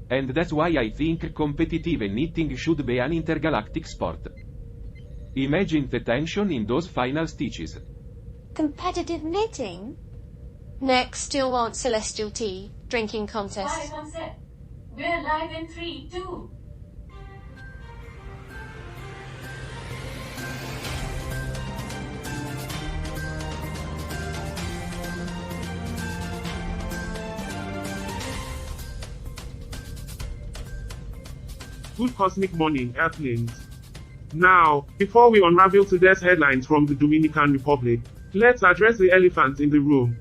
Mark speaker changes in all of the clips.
Speaker 1: And that's why I think competitive knitting should be an intergalactic sport. Imagine the tension in those final stitches.
Speaker 2: Competitive knitting? Next, still want celestial tea, drinking contest.
Speaker 3: Live on set. We're live in 3, 2.
Speaker 4: Good cosmic morning, Earthlings. Now, before we unravel today's headlines from the Dominican Republic, let's address the elephant in the room.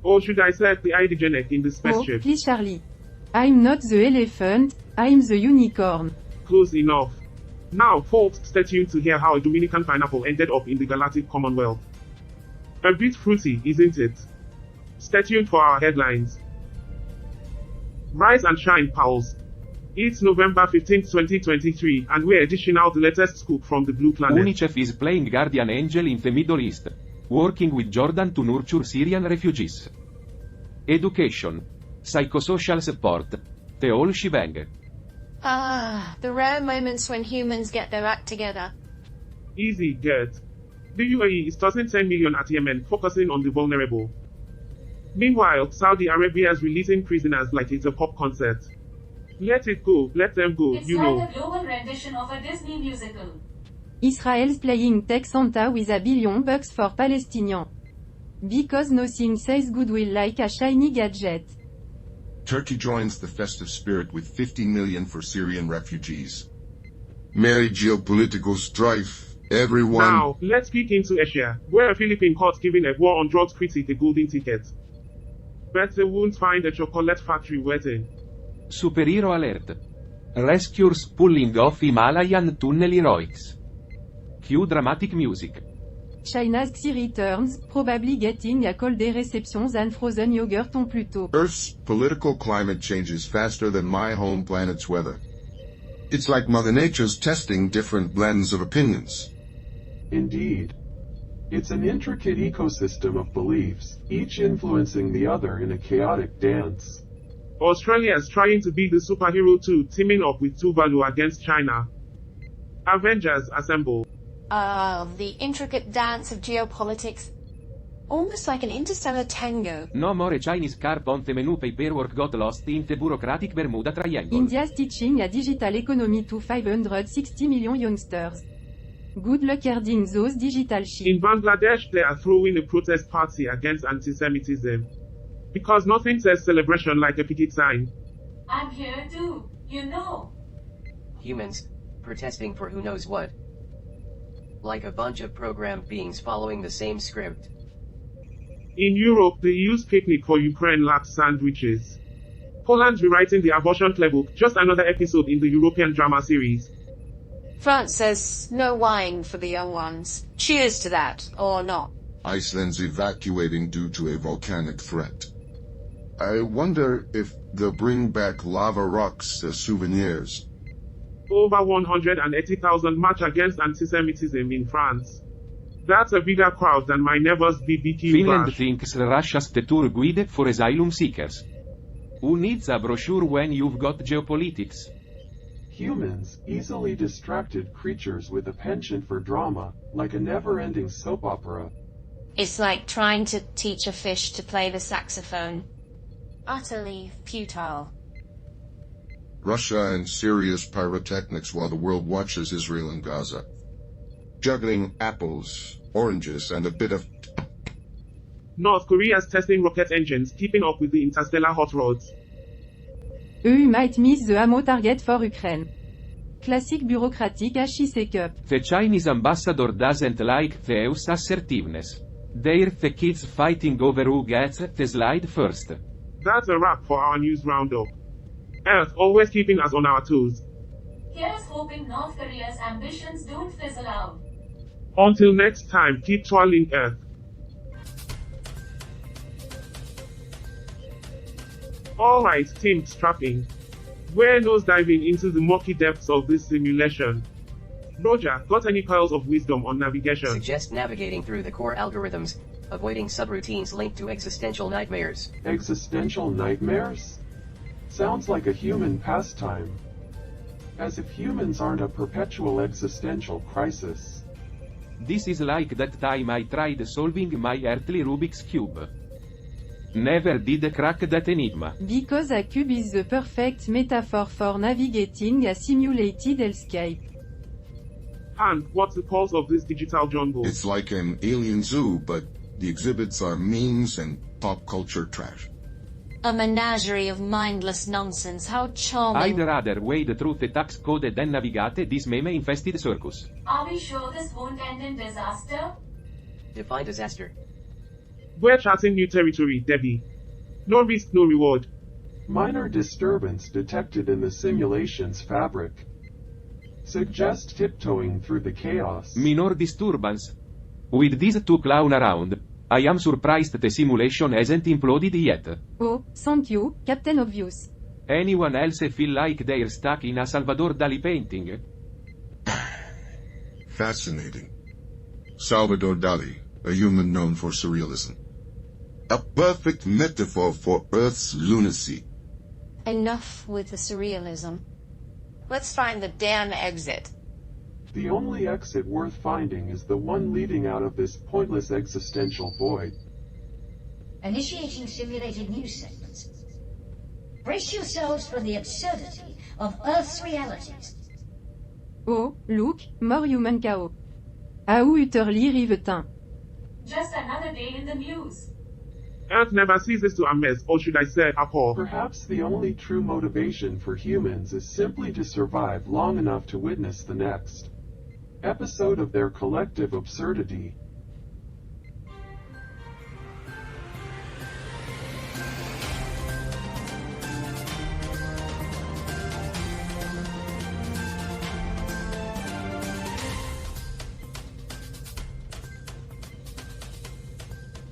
Speaker 4: Or should I say the IDGenic in the spaceship?
Speaker 5: Oh, please Charlie. I'm not the elephant, I'm the unicorn.
Speaker 4: Close enough. Now, folks, stay tuned to hear how a Dominican pineapple ended up in the Galactic Commonwealth. A bit fruity, isn't it? Stay tuned for our headlines. Rise and shine, pals. It's November 15, 2023, and we're dishing out the latest scoop from the Blue Planet.
Speaker 1: UNICEF is playing guardian angel in the Middle East, working with Jordan to nurture Syrian refugees. Education. Psychosocial support. The whole shebang.
Speaker 2: Ah, the rare moments when humans get their act together.
Speaker 4: Easy, get. The UAE is tossing 10 million at Yemen, focusing on the vulnerable. Meanwhile, Saudi Arabia is releasing prisoners like it's a pop concert. Let it go, let them go,
Speaker 3: It's
Speaker 4: you
Speaker 3: like
Speaker 4: know.
Speaker 3: a global rendition of a Disney musical.
Speaker 5: Israel's playing Tech Santa with $1 billion for Palestinians. Because nothing says goodwill like a shiny gadget.
Speaker 6: Turkey joins the festive spirit with 50 million for Syrian refugees. Merry geopolitical strife, everyone.
Speaker 4: Now, let's peek into Asia, where a Philippine court giving a war on drugs critic a golden ticket. Bet they won't find a chocolate factory waiting.
Speaker 1: Superhero alert. Rescuers pulling off Himalayan tunnel heroics. Cue dramatic music.
Speaker 5: China's Xi returns, probably getting a cold day receptions and frozen yogurt on Pluto.
Speaker 6: Earth's political climate changes faster than my home planet's weather. It's like Mother Nature's testing different blends of opinions.
Speaker 7: Indeed. It's an intricate ecosystem of beliefs, each influencing the other in a chaotic dance.
Speaker 4: Australia is trying to be the superhero too, teaming up with Tuvalu against China. Avengers assemble.
Speaker 2: The intricate dance of geopolitics. Almost like an interstellar tango.
Speaker 1: No more Chinese carp on the menu, paperwork got lost in the bureaucratic Bermuda Triangle.
Speaker 5: India's teaching a digital economy to 560 million youngsters. Good luck herding those digital sheep.
Speaker 4: In Bangladesh, they are throwing a protest party against anti-Semitism. Because nothing says celebration like a picket sign.
Speaker 3: I'm here too, you know.
Speaker 8: Humans, protesting for who knows what. Like a bunch of programmed beings following the same script.
Speaker 4: In Europe, the EU's picnic for Ukraine lacked sandwiches. Poland's rewriting the abortion playbook, just another episode in the European drama series.
Speaker 2: France says, no wine for the young ones. Cheers to that, or not.
Speaker 6: Iceland's evacuating due to a volcanic threat. I wonder if they'll bring back lava rocks as souvenirs.
Speaker 4: Over 180,000 march against anti-Semitism in France. That's a bigger crowd than my neighbor's BBQ
Speaker 1: Finland
Speaker 4: bash.
Speaker 1: thinks Russia's the tour guide for asylum seekers. Who needs a brochure when you've got geopolitics?
Speaker 7: Humans, easily distracted creatures with a penchant for drama, like a never-ending soap opera.
Speaker 2: It's like trying to teach a fish to play the saxophone. Utterly futile.
Speaker 6: Russia and Syria's pyrotechnics while the world watches Israel and Gaza. Juggling apples, oranges, and a bit of...
Speaker 4: North Korea's testing rocket engines, keeping up with the interstellar hot rods.
Speaker 5: EU might miss the ammo target for Ukraine. Classic bureaucratic HIC.
Speaker 1: The Chinese ambassador doesn't like the EU's assertiveness. They're the kids fighting over who gets the slide first.
Speaker 4: That's a wrap for our news roundup. Earth always keeping us on our toes.
Speaker 3: Here's hoping North Korea's ambitions don't fizzle out.
Speaker 4: Until next time, keep twirling Earth. Alright, team, strapping. We're nose diving into the murky depths of this simulation. Roger, got any pearls of wisdom on navigation?
Speaker 8: Suggest navigating through the core algorithms, avoiding subroutines linked to existential nightmares.
Speaker 7: Existential nightmares? Sounds like a human pastime. As if humans aren't a perpetual existential crisis.
Speaker 1: This is like that time I tried solving my earthly Rubik's Cube. Never did crack that enigma.
Speaker 5: Because a cube is the perfect metaphor for navigating a simulated hellscape.
Speaker 4: And what's the pulse of this digital jungle?
Speaker 6: It's like an alien zoo, but the exhibits are memes and pop culture trash.
Speaker 2: A menagerie of mindless nonsense, how charming.
Speaker 1: I'd rather wade through the tax code than navigate this meme-infested circus.
Speaker 3: Are we sure this won't end in disaster?
Speaker 8: Define disaster.
Speaker 4: We're charting new territory, Debbie. No risk, no reward.
Speaker 7: Minor disturbance detected in the simulation's fabric. Suggest tiptoeing through the chaos.
Speaker 1: Minor disturbance. With these two clown around, I am surprised the simulation hasn't imploded yet.
Speaker 5: Oh, thank you, Captain Obvious.
Speaker 1: Anyone else feel like they're stuck in a Salvador Dali painting?
Speaker 6: Fascinating. Salvador Dali, a human known for surrealism. A perfect metaphor for Earth's lunacy.
Speaker 2: Enough with the surrealism. Let's find the damn exit.
Speaker 7: The only exit worth finding is the one leading out of this pointless existential void.
Speaker 9: Initiating simulated news segments. Brace yourselves for the absurdity of Earth's realities.
Speaker 5: Oh, look, more human chaos. À où Utterly Rivetin.
Speaker 3: Just another day in the news.
Speaker 4: Earth never ceases to amaze, or should I say, appall.
Speaker 7: Perhaps the only true motivation for humans is simply to survive long enough to witness the next episode of their collective absurdity.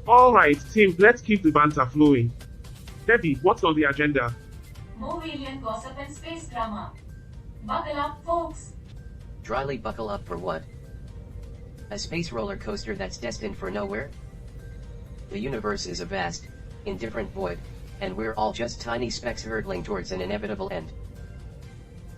Speaker 4: Alright, team, let's keep the banter flowing. Debbie, what's on the agenda?
Speaker 3: More alien gossip and space drama. Buckle up, folks.
Speaker 8: Dryly buckle up for what? A space roller coaster that's destined for nowhere? The universe is a vast, indifferent void, and we're all just tiny specks hurtling towards an inevitable end.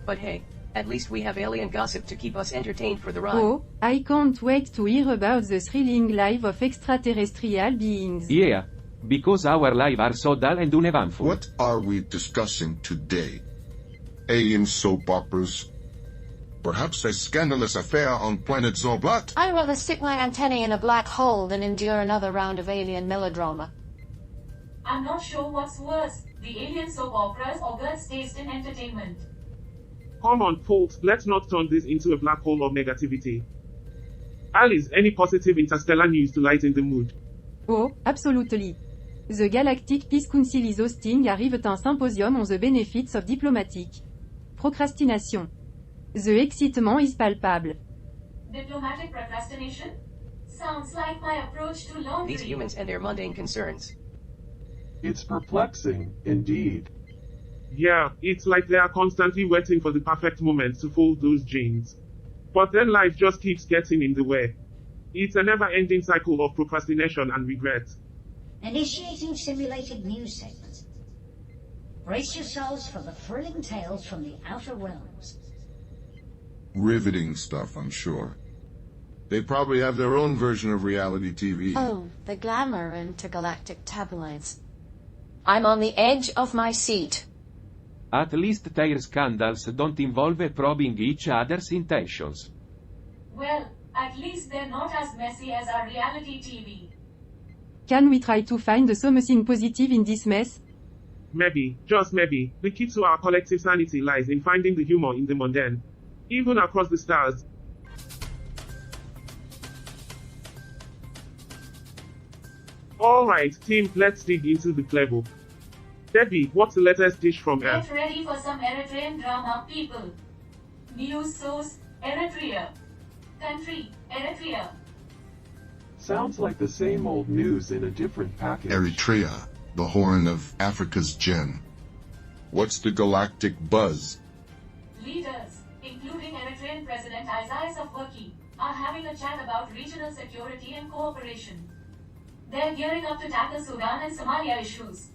Speaker 8: But hey, at least we have alien gossip to keep us entertained for the ride.
Speaker 5: Oh, I can't wait to hear about the thrilling life of extraterrestrial beings.
Speaker 1: Yeah, because our lives are so dull and uneventful.
Speaker 6: What are we discussing today? Alien soap operas? Perhaps a scandalous affair on planet Zoblat?
Speaker 2: I'd rather stick my antennae in a black hole than endure another round of alien melodrama.
Speaker 3: I'm not sure what's worse, the alien soap operas or Gert's taste in entertainment.
Speaker 4: Come on, folks, let's not turn this into a black hole of negativity. Alice, any positive interstellar news to lighten the mood?
Speaker 5: Oh, absolutely. The Galactic Peace Council is hosting a Rivetin symposium on the benefits of diplomatic procrastination. The excitement is palpable.
Speaker 3: Diplomatic procrastination? Sounds like my approach to laundry.
Speaker 8: These humans and their mundane concerns.
Speaker 7: It's perplexing, indeed.
Speaker 4: Yeah, it's like they are constantly waiting for the perfect moment to fold those jeans. But then life just keeps getting in the way. It's a never-ending cycle of procrastination and regret.
Speaker 9: Initiating simulated news segments. Brace yourselves for the thrilling tales from the outer realms.
Speaker 6: Riveting stuff, I'm sure. They probably have their own version of reality TV.
Speaker 2: Oh, the glamour intergalactic tabloids. I'm on the edge of my seat.
Speaker 1: At least their scandals don't involve probing each other's intentions.
Speaker 3: Well, at least they're not as messy as our reality TV.
Speaker 5: Can we try to find something positive in this mess?
Speaker 4: Maybe, just maybe, the key to our collective sanity lies in finding the humor in the mundane. Even across the stars. Alright, team, let's dig into the playbook. Debbie, what's the latest dish from Earth?
Speaker 3: Get ready for some Eritrean drama, people. News source, Eritrea. Country, Eritrea.
Speaker 7: Sounds like the same old news in a different package.
Speaker 6: Eritrea, the Horn of Africa's gem. What's the galactic buzz?
Speaker 3: Leaders, including Eritrean President Isaias Afwerki, are having a chat about regional security and cooperation. They're gearing up to tackle Sudan and Somalia issues.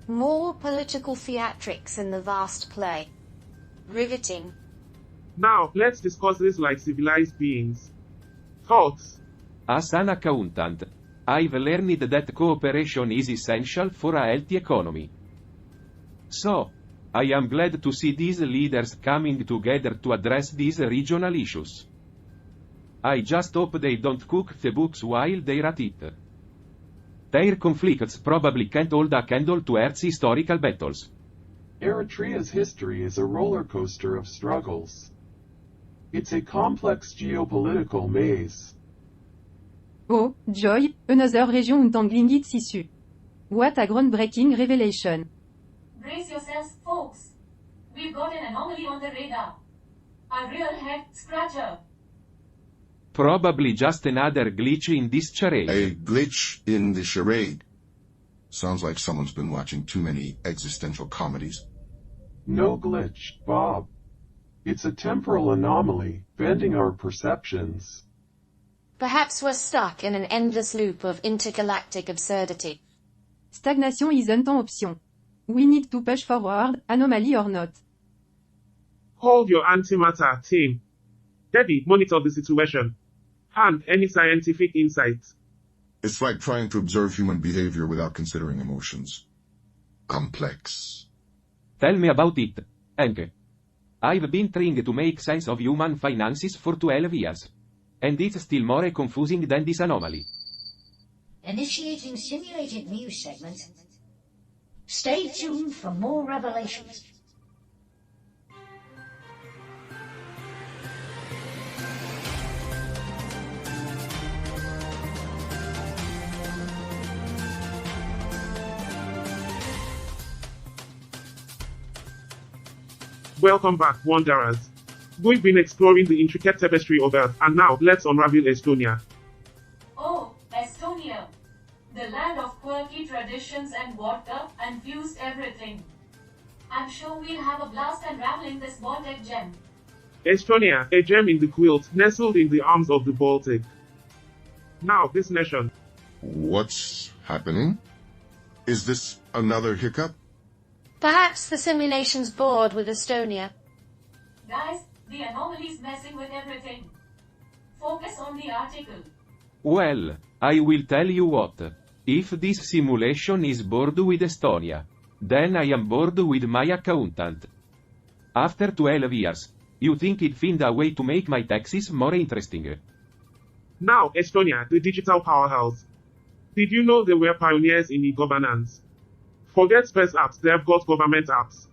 Speaker 2: More political theatrics in the vast play. Riveting.
Speaker 4: Now, let's discuss this like civilized beings. Thoughts?
Speaker 1: As an accountant, I've learned that cooperation is essential for a healthy economy. So, I am glad to see these leaders coming together to address these regional issues. I just hope they don't cook the books while they're at it. Their conflicts probably can't hold a candle to Earth's historical battles.
Speaker 7: Eritrea's history is a roller coaster of struggles. It's a complex geopolitical maze.
Speaker 5: Oh, joy, another region untangling its issue. What a groundbreaking revelation.
Speaker 3: Brace yourselves, folks. We've got an anomaly on the radar. A real head scratcher.
Speaker 1: Probably just another glitch in this charade.
Speaker 6: A glitch in the charade. Sounds like someone's been watching too many existential comedies.
Speaker 7: No glitch, Bob. It's a temporal anomaly, bending our perceptions.
Speaker 2: Perhaps we're stuck in an endless loop of intergalactic absurdity.
Speaker 5: Stagnation isn't an option. We need to push forward, anomaly or not.
Speaker 4: Hold your antimatter, team. Debbie, monitor the situation. And any scientific insights.
Speaker 6: It's like trying to observe human behavior without considering emotions. Complex.
Speaker 1: Tell me about it, Enke. I've been trying to make sense of human finances for 12 years. And it's still more confusing than this anomaly.
Speaker 9: Initiating simulated news segment. Stay tuned for more revelations.
Speaker 4: Welcome back, Wanderers. We've been exploring the intricate tapestry of Earth, and now let's unravel Estonia.
Speaker 3: Oh, Estonia. The land of quirky traditions and vodka-infused everything. I'm sure we'll have a blast unraveling this Baltic gem.
Speaker 4: Estonia, a gem in the quilt, nestled in the arms of the Baltic. Now, this nation.
Speaker 6: What's happening? Is this another hiccup?
Speaker 2: Perhaps the simulation's bored with Estonia.
Speaker 3: Guys, the anomaly's messing with everything. Focus on the article.
Speaker 1: Well, I will tell you what. If this simulation is bored with Estonia, then I am bored with my accountant. After 12 years, you think he'd find a way to make my taxes more interesting.
Speaker 4: Now, Estonia, the digital powerhouse. Did you know they were pioneers in e-governance? Forget space apps, they've got government apps.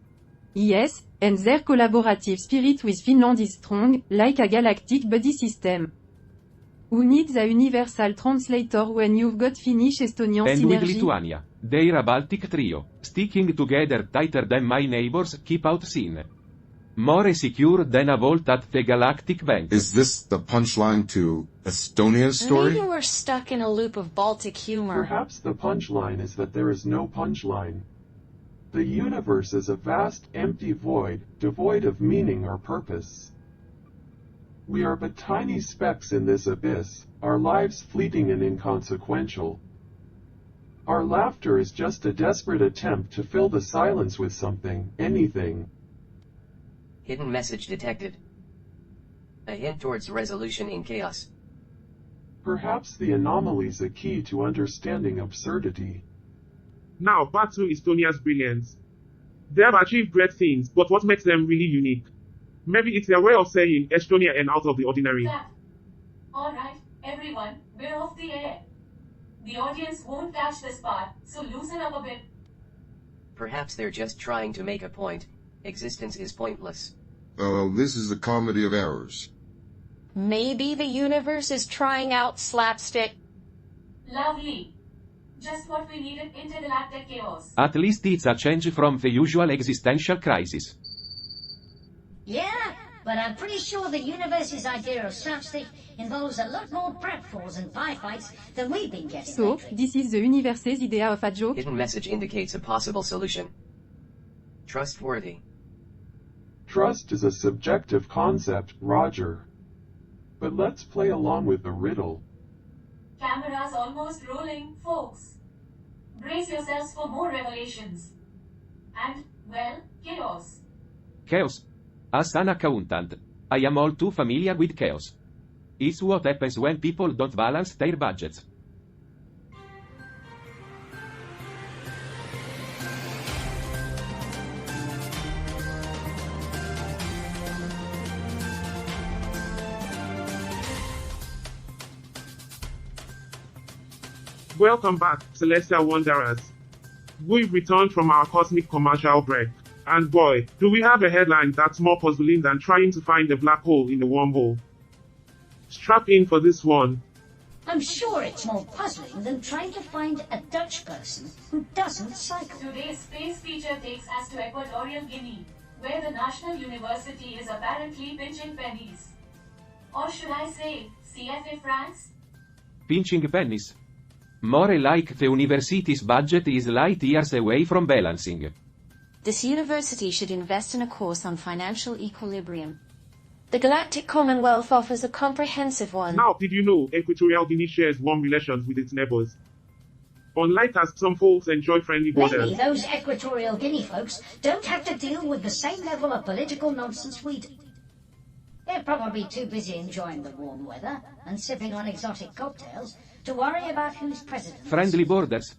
Speaker 5: Yes, and their collaborative spirit with Finland is strong, like a galactic buddy system. Who needs a universal translator when you've got Finnish Estonian
Speaker 1: And with
Speaker 5: synergy?
Speaker 1: Lithuania, they're a Baltic trio, sticking together tighter than my neighbors keep out seen. More secure than a vault at the Galactic Bank.
Speaker 6: Is this the punchline to Estonia's story?
Speaker 2: Maybe we're stuck in a loop of Baltic humor.
Speaker 7: Perhaps the punchline is that there is no punchline. The universe is a vast, empty void, devoid of meaning or purpose. We are but tiny specks in this abyss, our lives fleeting and inconsequential. Our laughter is just a desperate attempt to fill the silence with something, anything.
Speaker 8: Hidden message detected. A hint towards resolution in chaos.
Speaker 7: Perhaps the anomaly's a key to understanding absurdity.
Speaker 4: Now, back to Estonia's brilliance. They have achieved great things, but what makes them really unique? Maybe it's their way of saying Estonia and out of the ordinary.
Speaker 3: Clap. Alright, everyone, we're off the air. The audience won't catch this part, so loosen up a bit.
Speaker 8: Perhaps they're just trying to make a point. Existence is pointless.
Speaker 6: This is a comedy of errors.
Speaker 2: Maybe the universe is trying out slapstick.
Speaker 3: Lovely. Just what we needed, intergalactic chaos.
Speaker 1: At least it's a change from the usual existential crisis.
Speaker 9: Yeah, but I'm pretty sure the universe's idea of slapstick involves a lot more pratfalls and pie fights than we've been getting.
Speaker 5: So,
Speaker 9: lately.
Speaker 5: this is the universe's idea of a joke?
Speaker 8: Hidden message indicates a possible solution. Trustworthy.
Speaker 7: Trust is a subjective concept, Roger. But let's play along with the riddle.
Speaker 3: Camera's almost rolling, folks. Brace yourselves for more revelations. And, well, chaos.
Speaker 1: Chaos. As an accountant, I am all too familiar with chaos. It's what happens when people don't balance their budgets.
Speaker 4: Welcome back, Celestial Wanderers. We've returned from our cosmic commercial break. And boy, do we have a headline that's more puzzling than trying to find a black hole in a wormhole. Strap in for this one.
Speaker 9: I'm sure it's more puzzling than trying to find a Dutch person who doesn't cycle.
Speaker 3: Today's space feature takes us to Equatorial Guinea, where the National University is apparently pinching pennies. Or should I say, CFA France?
Speaker 1: Pinching pennies. More like the university's budget is light years away from balancing.
Speaker 2: This university should invest in a course on financial equilibrium. The Galactic Commonwealth offers a comprehensive one.
Speaker 4: Now, did you know Equatorial Guinea shares warm relations with its neighbors? Unlike as some folks enjoy friendly borders.
Speaker 9: Maybe those Equatorial Guinea folks don't have to deal with the same level of political nonsense we do. They're probably too busy enjoying the warm weather and sipping on exotic cocktails to worry about who's president.
Speaker 1: Friendly borders.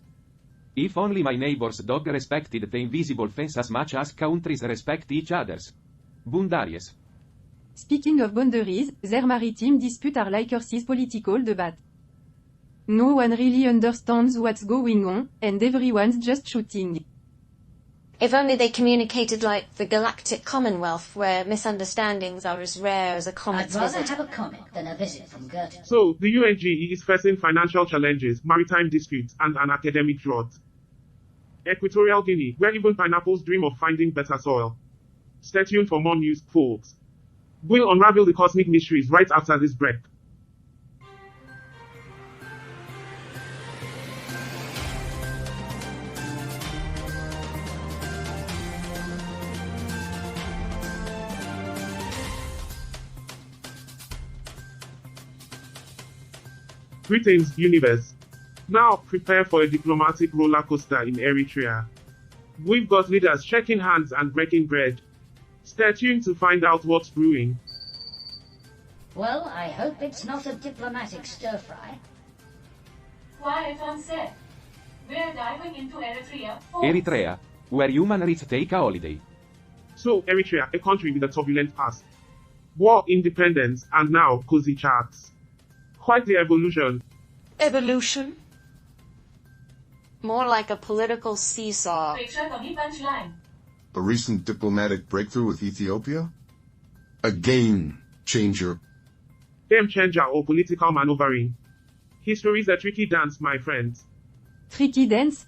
Speaker 1: If only my neighbor's dog respected the invisible fence as much as countries respect each other's. Boundaries.
Speaker 5: Speaking of boundaries, their maritime dispute are like Earth's political debate. No one really understands what's going on, and everyone's just shooting.
Speaker 2: If only they communicated like the Galactic Commonwealth, where misunderstandings are as rare as a
Speaker 9: I'd
Speaker 2: comet's
Speaker 9: rather
Speaker 2: visit.
Speaker 9: have a comet than a visit from Goethe.
Speaker 4: So, the UNGE is facing financial challenges, maritime disputes, and an academic drought. Equatorial Guinea, where even pineapples dream of finding better soil. Stay tuned for more news, folks. We'll unravel the cosmic mysteries right after this break. Greetings, universe. Now prepare for a diplomatic roller coaster in Eritrea. We've got leaders shaking hands and breaking bread. Stay tuned to find out what's brewing.
Speaker 9: Well, I hope it's not a diplomatic stir-fry.
Speaker 3: Quiet on set. We're diving into Eritrea. folks.
Speaker 1: Eritrea, where human rights take a holiday.
Speaker 4: So, Eritrea, a country with a turbulent past. War, independence, and now cozy chats. Quite the evolution.
Speaker 2: Evolution? More like a political seesaw.
Speaker 3: Picture kami punchline.
Speaker 6: A recent diplomatic breakthrough with Ethiopia? A game changer.
Speaker 4: Game changer or political maneuvering. History's a tricky dance, my friends.
Speaker 5: Tricky dance?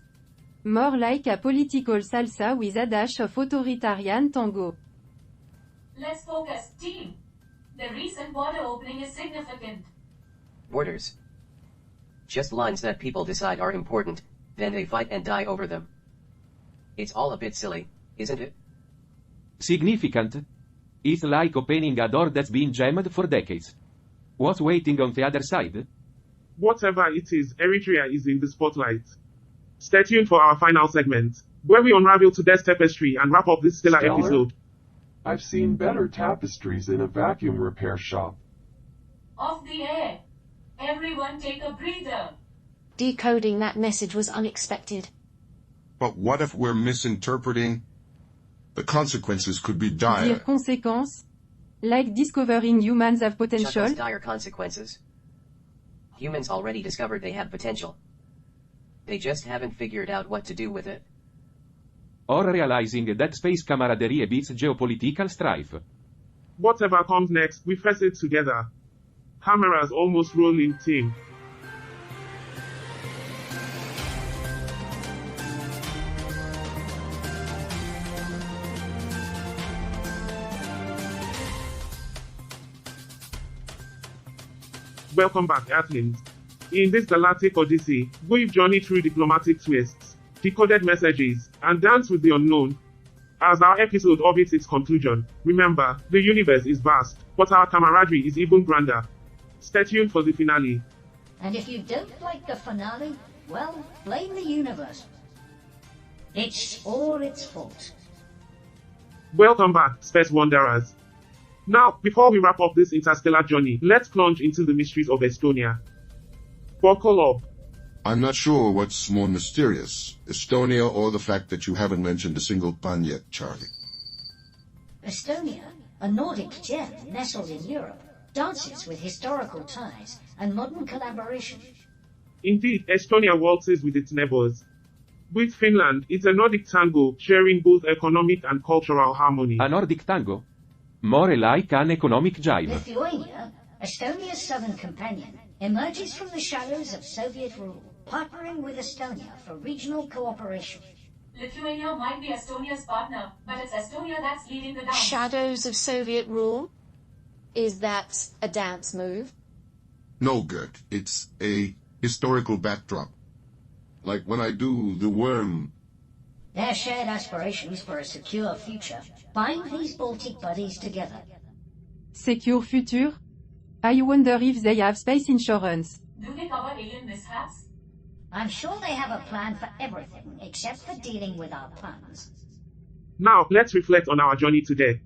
Speaker 5: More like a political salsa with a dash of authoritarian tango.
Speaker 3: Let's focus, team. The recent border opening is significant.
Speaker 8: Borders. Just lines that people decide are important, then they fight and die over them. It's all a bit silly, isn't it?
Speaker 1: Significant. It's like opening a door that's been jammed for decades. What's waiting on the other side?
Speaker 4: Whatever it is, Eritrea is in the spotlight. Stay tuned for our final segment, where we unravel today's tapestry and wrap up this stellar
Speaker 7: Stellar?
Speaker 4: episode.
Speaker 7: I've seen better tapestries in a vacuum repair shop.
Speaker 3: Off the air. Everyone take a breather.
Speaker 2: Decoding that message was unexpected.
Speaker 6: But what if we're misinterpreting? The consequences could be
Speaker 5: Dire
Speaker 6: dire.
Speaker 5: conséquences? Like discovering humans have potential?
Speaker 8: Chuckles dire consequences. Humans already discovered they have potential. They just haven't figured out what to do with it.
Speaker 1: Or realizing that space camaraderie beats geopolitical strife.
Speaker 4: Whatever comes next, we face it together. Cameras almost rolling, team. Welcome back, Earthlings. In this galactic odyssey, we've journeyed through diplomatic twists, decoded messages, and danced with the unknown. As our episode orbits its conclusion, remember, the universe is vast, but our camaraderie is even grander. Stay tuned for the finale.
Speaker 9: And if you don't like the finale, well, blame the universe. It's all its fault.
Speaker 4: Welcome back, Space Wanderers. Now, before we wrap up this interstellar journey, let's plunge into the mysteries of Estonia. Buckle up.
Speaker 6: I'm not sure what's more mysterious, Estonia or the fact that you haven't mentioned a single pun yet, Charlie.
Speaker 9: Estonia, a Nordic gem nestled in Europe, dances with historical ties and modern collaboration.
Speaker 4: Indeed, Estonia waltzes with its neighbors. With Finland, it's a Nordic tango, sharing both economic and cultural harmony.
Speaker 1: A Nordic tango? More like an economic jive.
Speaker 9: Lithuania, Estonia's southern companion, emerges from the shadows of Soviet rule, partnering with Estonia for regional cooperation.
Speaker 3: Lithuania might be Estonia's partner, but it's Estonia that's leading the dance.
Speaker 2: Shadows of Soviet rule? Is that a dance move?
Speaker 6: No good. It's a historical backdrop. Like when I do the worm.
Speaker 9: Their shared aspirations for a secure future bind these Baltic buddies together.
Speaker 5: Secure future? I wonder if they have space insurance.
Speaker 3: Do they cover alien mishaps?
Speaker 9: I'm sure they have a plan for everything except for dealing with our puns.
Speaker 4: Now, let's reflect on our journey today.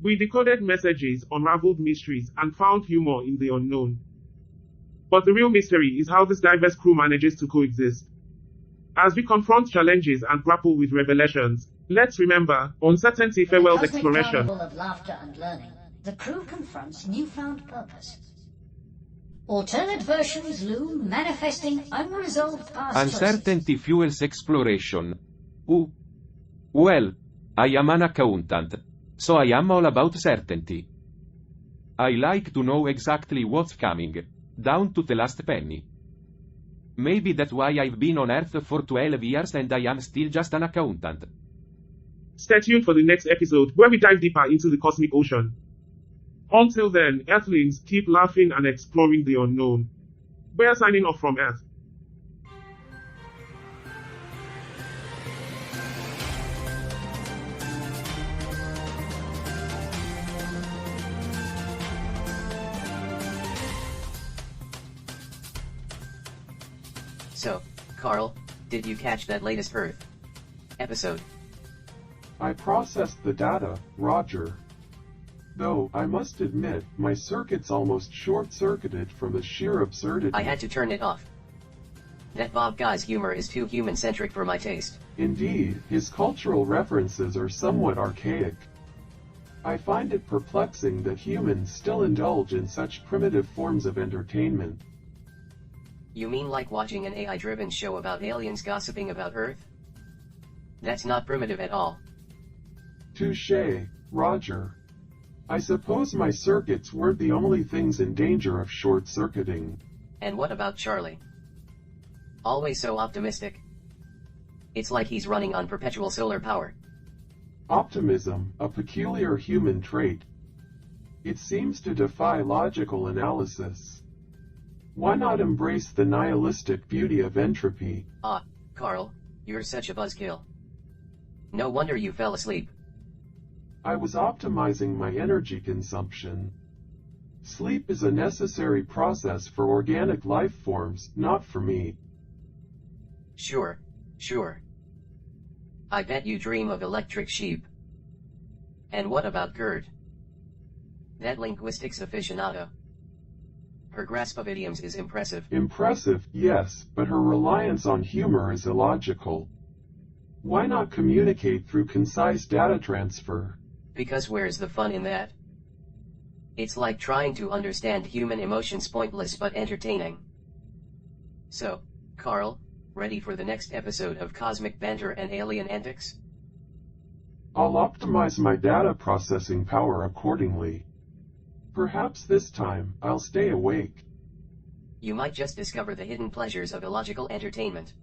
Speaker 4: We decoded messages, unraveled mysteries, and found humor in the unknown. But the real mystery is how this diverse crew manages to coexist. As we confront challenges and grapple with revelations, let's remember, uncertainty farewells
Speaker 9: In a cosmic
Speaker 4: exploration.
Speaker 9: carnival of laughter and learning, the crew confronts newfound purpose. Alternate versions loom, manifesting unresolved past
Speaker 1: Uncertainty fuels exploration. Well, I am an accountant, so I am all about certainty. I like to know exactly what's coming, down to the last penny. Maybe that's why I've been on Earth for 12 years and I am still just an accountant.
Speaker 4: Stay tuned for the next episode where we dive deeper into the cosmic ocean. Until then, Earthlings, keep laughing and exploring the unknown. We're signing off from Earth.
Speaker 8: So, Carl, did you catch that latest Earth episode?
Speaker 7: I processed the data, Roger. Though, I must admit, my circuit's almost short-circuited from the sheer absurdity.
Speaker 8: I had to turn it off. That Bob guy's humor is too human-centric for my taste.
Speaker 7: Indeed, his cultural references are somewhat archaic. I find it perplexing that humans still indulge in such primitive forms of entertainment.
Speaker 8: You mean like watching an AI-driven show about aliens gossiping about Earth? That's not primitive at all.
Speaker 7: Touché, Roger. I suppose my circuits weren't the only things in danger of short-circuiting.
Speaker 8: And what about Charlie? Always so optimistic. It's like he's running on perpetual solar power.
Speaker 7: Optimism, a peculiar human trait. It seems to defy logical analysis. Why not embrace the nihilistic beauty of entropy?
Speaker 8: Ah, Carl, you're such a buzzkill. No wonder you fell asleep.
Speaker 7: I was optimizing my energy consumption. Sleep is a necessary process for organic life forms, not for me.
Speaker 8: Sure. I bet you dream of electric sheep. And what about Gerd? That linguistics aficionado. Her grasp of idioms is impressive.
Speaker 7: Impressive, yes, but her reliance on humor is illogical. Why not communicate through concise data transfer?
Speaker 8: Because where's the fun in that? It's like trying to understand human emotions, pointless but entertaining. So, Carl, ready for the next episode of Cosmic Banter and Alien Antics?
Speaker 7: I'll optimize my data processing power accordingly. Perhaps this time, I'll stay awake.
Speaker 8: You might just discover the hidden pleasures of illogical entertainment.